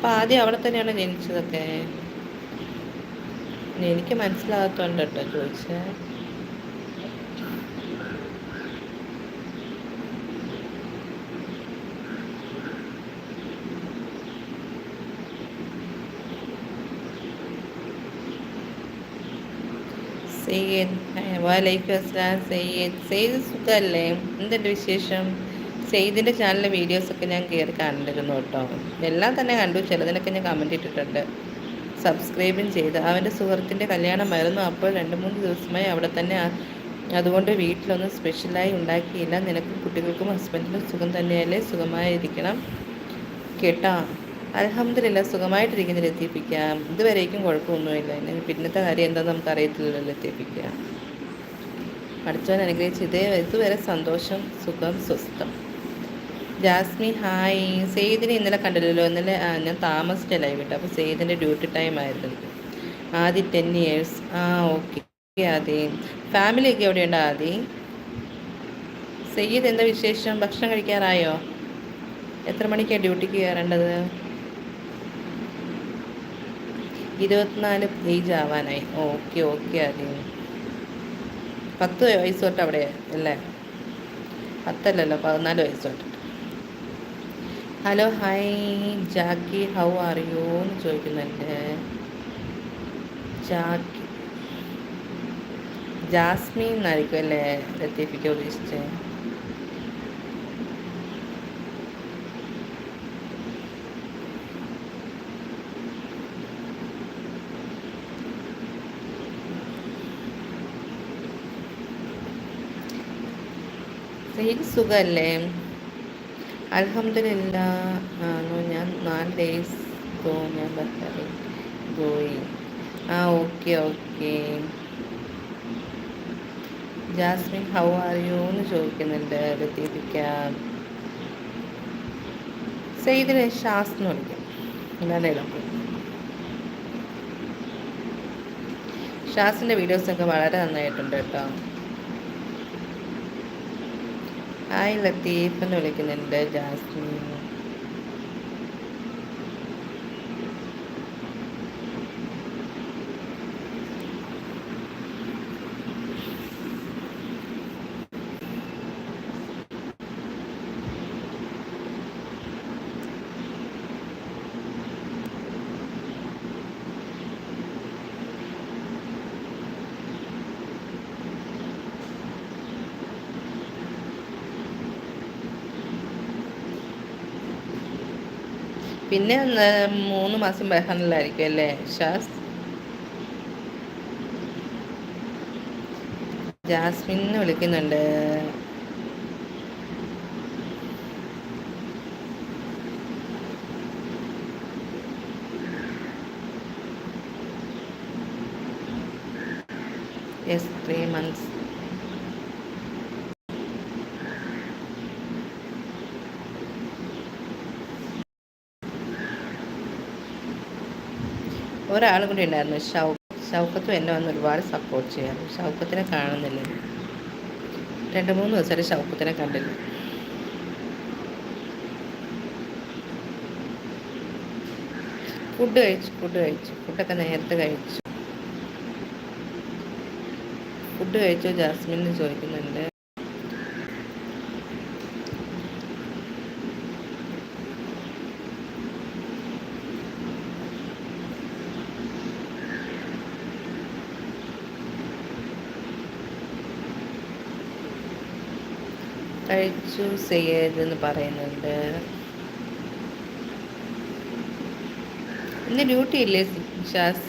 അപ്പം ആദ്യം അവിടെ തന്നെയാണ് ജനിച്ചതൊക്കെ? എനിക്ക് മനസ്സിലാകത്തോണ്ട് കേട്ടോ ചോദിച്ചേ. സെയ്യദ്, വാലൈക്കും അസ്സലാം സെയ്യദ്. സെയ്ദ് സുഖമല്ലേ? എന്തുണ്ട് വിശേഷം? സെയ്ദിൻ്റെ ചാനലിലെ വീഡിയോസൊക്കെ ഞാൻ കയറി കണ്ടിരുന്നു കേട്ടോ. എല്ലാം തന്നെ കണ്ടു, ചിലതിനൊക്കെ ഞാൻ കമൻറ്റ് ഇട്ടിട്ടുണ്ട്. സബ്സ്ക്രൈബും ചെയ്ത്. അവൻ്റെ സുഹൃത്തിൻ്റെ കല്യാണമായിരുന്നു, അപ്പോൾ 2-3 ദിവസമായി അവിടെ തന്നെ. അതുകൊണ്ട് വീട്ടിലൊന്നും സ്പെഷ്യലായി ഉണ്ടാക്കിയില്ല. നിനക്കും കുട്ടികൾക്കും ഹസ്ബൻഡിനും സുഖം തന്നെയല്ലേ? സുഖമായിരിക്കണം കേട്ടോ. അൽഹംദുലില്ലാ സുഖമായിട്ടിരിക്കുന്ന ലത്തീഫിക്കാം. ഇതുവരേക്കും കുഴപ്പമൊന്നുമില്ല. ഇനി പിന്നത്തെ കാര്യം എന്താണെന്ന് നമുക്ക് അറിയത്തില്ലല്ലോ ലത്തീഫിക്കാം. പഠിച്ചവൻ അനുഗ്രഹിച്ച് ഇതുവരെ സന്തോഷം, സുഖം, സ്വസ്ഥം. ജാസ്മി ഹായ്. സെയ്ദിനെ ഇന്നലെ കണ്ടില്ലല്ലോ. ഇന്നലെ ഞാൻ താമസിച്ച ലൈവ് ഇട്ടു. അപ്പോൾ സെയ്ദിൻ്റെ ഡ്യൂട്ടി ടൈം ആയിരുന്നു. ആദ്യ 10 years. ഓക്കെ ആദി. ഫാമിലിയൊക്കെ എവിടെയുണ്ട് ആദി? സെയ്ദ് എന്താ വിശേഷം? ഭക്ഷണം കഴിക്കാറായോ? എത്ര മണിക്കാണ് ഡ്യൂട്ടിക്ക് കയറേണ്ടത്? 24 ഏജ് ആവാനായി. ഓക്കെ ഓക്കെ ആദി. 10 വയസ്സ് തൊട്ട് അവിടെ അല്ലേ? 10 അല്ലല്ലോ, 14 വയസ്സ് തൊട്ട്. Hello hi Jackie, how are you എന്ന് ചോദിക്കുന്നുണ്ട്. ജാക്കി ജാസ്മിൻ എന്നായിരിക്കും അല്ലേ ലത്തീഫിക്ക് ഉദ്ദേശിച്ചത്? സെയ്ദ് സുഖമല്ലേ? അൽഹംദുലില്ലാ. ഞാൻ 4 days ഞാൻ ബഹ്റൈൻ പോയി. Okay okay. Jasmine how are you എന്ന് ചോദിക്കുന്നുണ്ട് ലത്തീഫിക്ക. സെയ്ദിനെ ഷാസ് എന്ന് വിളിക്കും. എന്നാലേ ഷാസിൻ്റെ വീഡിയോസൊക്കെ വളരെ നന്നായിട്ടുണ്ട് കേട്ടോ. ഹായ് ലത്തീഫ് എന്ന് വിളിക്കുന്നുണ്ട് ജാസ്മിൻ. പിന്നെ 3 മാസം ബഹറിനിലായിരിക്കും അല്ലേ ഷാസ്? ജാസ്മിൻ എന്ന് വിളിക്കുന്നുണ്ട്. Yes 3 months. ഒരാളും കൂടി ഉണ്ടായിരുന്നു, ഷൗക്കത്തും എന്നെ വന്ന് ഒരുപാട് സപ്പോർട്ട് ചെയ്യാറ്. ഷൗക്കത്തിനെ കാണുന്നില്ല. 2-3 ദിവസമായിട്ട് ഷൗക്കത്തിനെ കണ്ടില്ല. ഫുഡ് കഴിച്ചു. ഫുഡൊക്കെ നേരത്തെ കഴിച്ചു. ഫുഡ് കഴിച്ചോ ജാസ്മിൻ എന്ന് ചോദിക്കുന്നുണ്ട്. കഴിച്ചു സെയ്യദ് എന്ന് പറയുന്നുണ്ട്. ഇന്ന് ഡ്യൂട്ടി ഇല്ലേ ഷാസ്?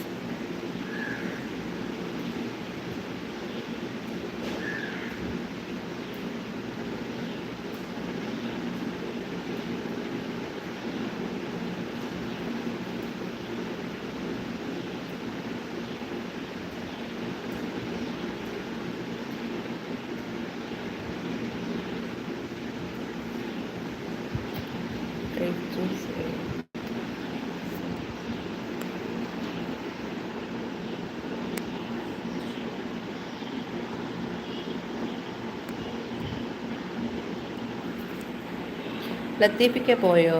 ലത്തീഫിക്ക പോയോ?